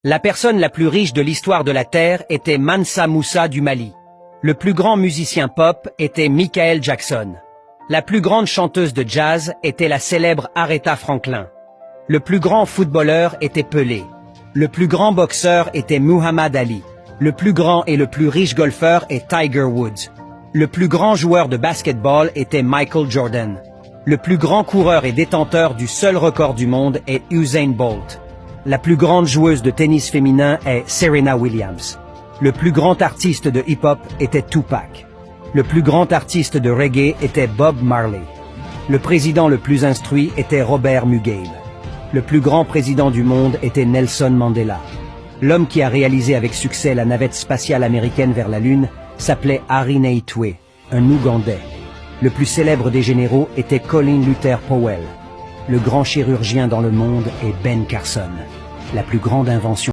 La personne la plus riche de l'histoire de la Terre était Mansa Moussa du Mali. Le plus grand musicien pop était Michael Jackson. La plus grande chanteuse de jazz était la célèbre Aretha Franklin. Le plus grand footballeur était Pelé. Le plus grand boxeur était Muhammad Ali. Le plus grand et le plus riche golfeur est Tiger Woods. Le plus grand joueur de basketball était Michael Jordan. Le plus grand coureur et détenteur du seul record du monde est Usain Bolt. La plus grande joueuse de tennis féminin est Serena Williams. Le plus grand artiste de hip-hop était Tupac. Le plus grand artiste de reggae était Bob Marley. Le président le plus instruit était Robert Mugabe. Le plus grand président du monde était Nelson Mandela. L'homme qui a réalisé avec succès la navette spatiale américaine vers la Lune s'appelait Harry Naitwe, un Ougandais. Le plus célèbre des généraux était Colin Luther Powell. Le grand chirurgien dans le monde est Ben Carson. La plus grande invention